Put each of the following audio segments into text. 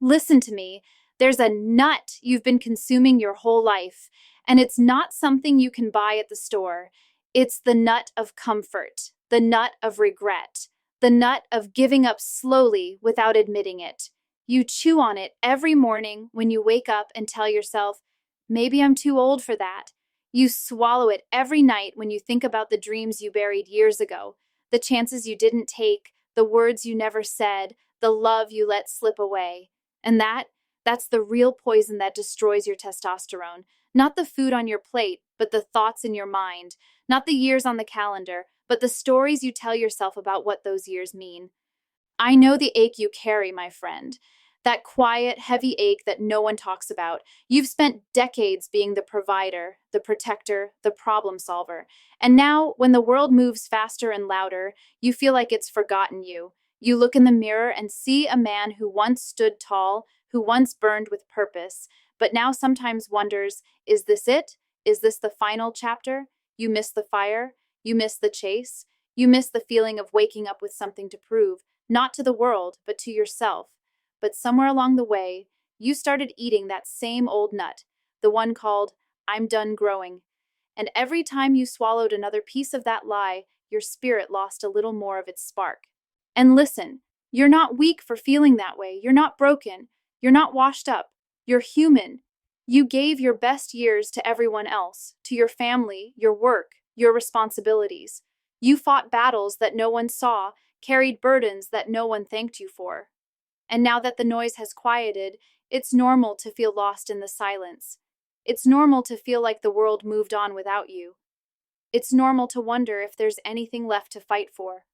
Listen to me. There's a nut you've been consuming your whole life, and it's not something you can buy at the store. It's the nut of comfort, the nut of regret, the nut of giving up slowly without admitting it. You chew on it every morning when you wake up and tell yourself, maybe I'm too old for that. You swallow it every night when you think about the dreams you buried years ago, the chances you didn't take, the words you never said, the love you let slip away. And that's the real poison that destroys your testosterone. Not the food on your plate, but the thoughts in your mind. Not the years on the calendar, but the stories you tell yourself about what those years mean. I know the ache you carry, my friend. That quiet, heavy ache that no one talks about. You've spent decades being the provider, the protector, the problem solver. And now, when the world moves faster and louder, you feel like it's forgotten you. You look in the mirror and see a man who once stood tall, who once burned with purpose, but now sometimes wonders, is this it? Is this the final chapter? You miss the fire. You miss the chase. You miss the feeling of waking up with something to prove, not to the world, but to yourself. But somewhere along the way, you started eating that same old nut, the one called, I'm done growing. And every time you swallowed another piece of that lie, your spirit lost a little more of its spark. And listen, you're not weak for feeling that way. You're not broken. You're not washed up. You're human. You gave your best years to everyone else, to your family, your work, your responsibilities. You fought battles that no one saw, carried burdens that no one thanked you for. And now that the noise has quieted, it's normal to feel lost in the silence. It's normal to feel like the world moved on without you. It's normal to wonder if there's anything left to fight for.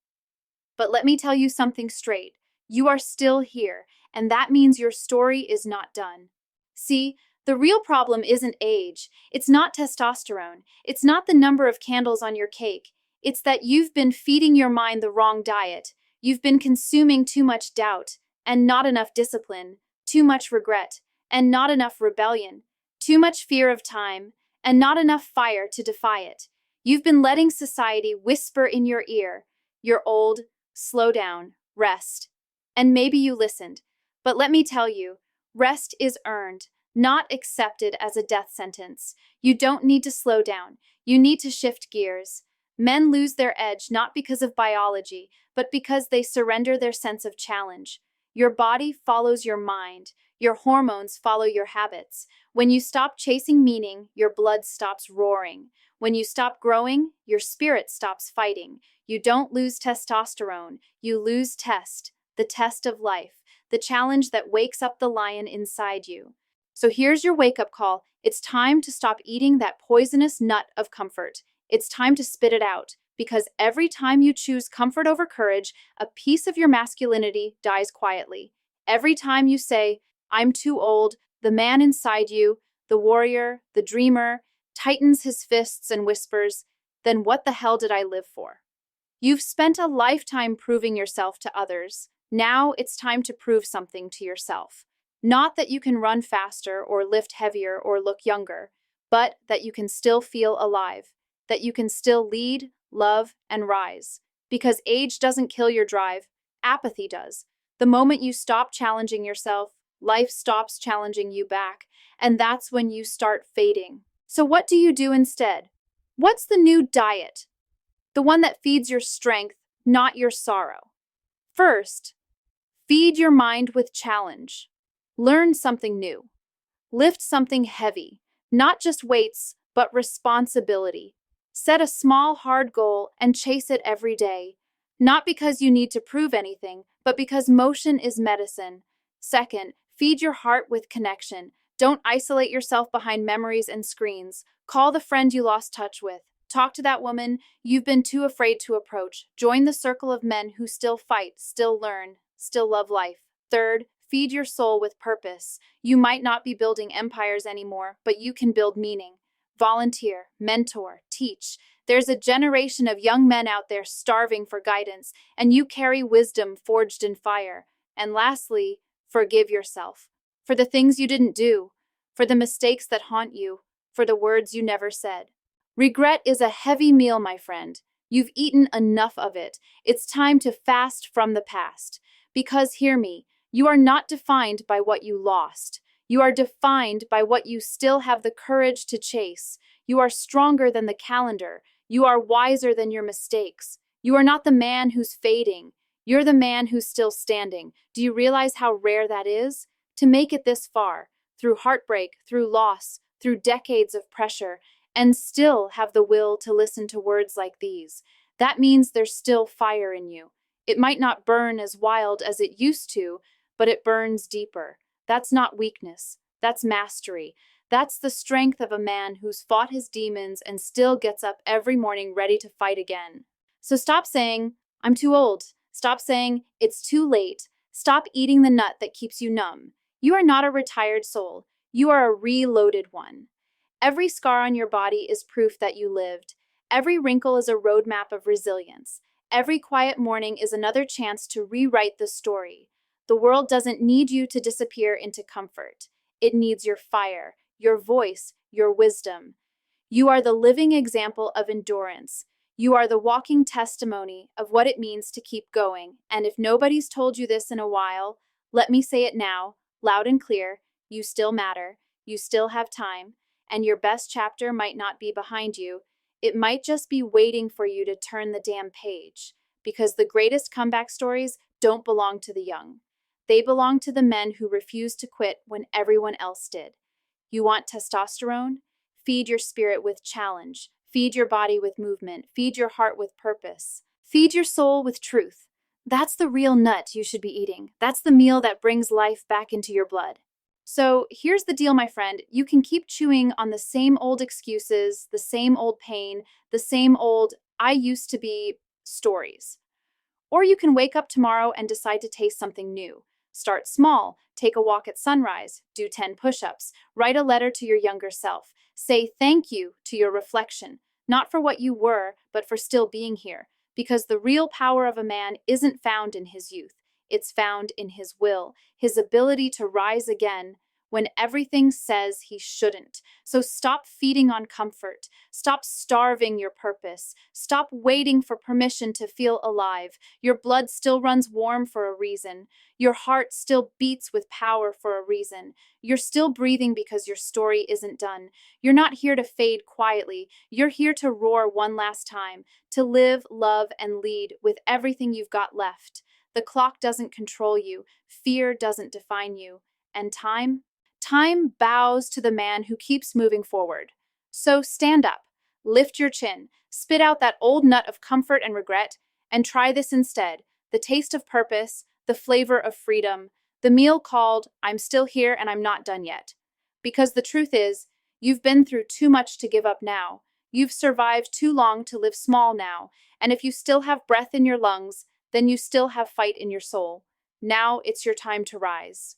But let me tell you something straight. You are still here, and that means your story is not done. See, the real problem isn't age. It's not testosterone. It's not the number of candles on your cake. It's that you've been feeding your mind the wrong diet. You've been consuming too much doubt and not enough discipline, too much regret and not enough rebellion, too much fear of time and not enough fire to defy it. You've been letting society whisper in your ear, you're old, slow down, rest. And maybe you listened, but let me tell you, rest is earned, not accepted as a death sentence. You don't need to slow down. You need to shift gears. Men lose their edge not because of biology, but because they surrender their sense of challenge. Your body follows your mind. Your hormones follow your habits. When you stop chasing meaning, your blood stops roaring. When you stop growing, your spirit stops fighting. You don't lose testosterone. You lose test, the test of life, the challenge that wakes up the lion inside you. So here's your wake-up call. It's time to stop eating that poisonous nut of comfort. It's time to spit it out, because every time you choose comfort over courage, a piece of your masculinity dies quietly. Every time you say, I'm too old, the man inside you, the warrior, the dreamer, tightens his fists and whispers, then what the hell did I live for? You've spent a lifetime proving yourself to others. Now it's time to prove something to yourself. Not that you can run faster or lift heavier or look younger, but that you can still feel alive, that you can still lead, love, and rise. Because age doesn't kill your drive, apathy does. The moment you stop challenging yourself, life stops challenging you back, and that's when you start fading. So what do you do instead? What's the new diet? The one that feeds your strength, not your sorrow. First, feed your mind with challenge. Learn something new. Lift something heavy, not just weights, but responsibility. Set a small, hard goal and chase it every day. Not because you need to prove anything, but because motion is medicine. Second, feed your heart with connection. Don't isolate yourself behind memories and screens. Call the friend you lost touch with. Talk to that woman you've been too afraid to approach. Join the circle of men who still fight, still learn, still love life. Third, feed your soul with purpose. You might not be building empires anymore, but you can build meaning. Volunteer, mentor, teach. There's a generation of young men out there starving for guidance, and you carry wisdom forged in fire. And lastly, forgive yourself. For the things you didn't do, for the mistakes that haunt you, for the words you never said. Regret is a heavy meal, my friend. You've eaten enough of it. It's time to fast from the past. Because hear me, You are not defined by what you lost. You are defined by what you still have the courage to chase. You are stronger than the calendar. You are wiser than your mistakes. You are not the man who's fading. You're the man who's still standing. Do you realize how rare that is? To make it this far, through heartbreak, through loss, through decades of pressure, and still have the will to listen to words like these. That means there's still fire in you. It might not burn as wild as it used to, but it burns deeper. That's not weakness. That's mastery. That's the strength of a man who's fought his demons and still gets up every morning ready to fight again. So stop saying, I'm too old. Stop saying, it's too late. Stop eating the nut that keeps you numb. You are not a retired soul. You are a reloaded one. Every scar on your body is proof that you lived. Every wrinkle is a roadmap of resilience. Every quiet morning is another chance to rewrite the story. The world doesn't need you to disappear into comfort. It needs your fire, your voice, your wisdom. You are the living example of endurance. You are the walking testimony of what it means to keep going. And if nobody's told you this in a while, let me say it now, loud and clear. You still matter. You still have time. And your best chapter might not be behind you. It might just be waiting for you to turn the damn page. Because the greatest comeback stories don't belong to the young. They belong to the men who refused to quit when everyone else did. You want testosterone? Feed your spirit with challenge. Feed your body with movement. Feed your heart with purpose. Feed your soul with truth. That's the real nut you should be eating. That's the meal that brings life back into your blood. So here's the deal, my friend. You can keep chewing on the same old excuses, the same old pain, the same old I used to be stories. Or you can wake up tomorrow and decide to taste something new. Start small, take a walk at sunrise, do 10 push-ups, write a letter to your younger self, say thank you to your reflection, not for what you were, but for still being here, because the real power of a man isn't found in his youth, it's found in his will, his ability to rise again when everything says he shouldn't. So stop feeding on comfort. Stop starving your purpose. Stop waiting for permission to feel alive. Your blood still runs warm for a reason. Your heart still beats with power for a reason. You're still breathing because your story isn't done. You're not here to fade quietly. You're here to roar one last time, to live, love, and lead with everything you've got left. The clock doesn't control you. Fear doesn't define you. And time bows to the man who keeps moving forward. So stand up, lift your chin, spit out that old nut of comfort and regret, and try this instead, the taste of purpose, the flavor of freedom, the meal called, I'm still here and I'm not done yet. Because the truth is, you've been through too much to give up now. You've survived too long to live small now, and if you still have breath in your lungs, then you still have fight in your soul. Now it's your time to rise.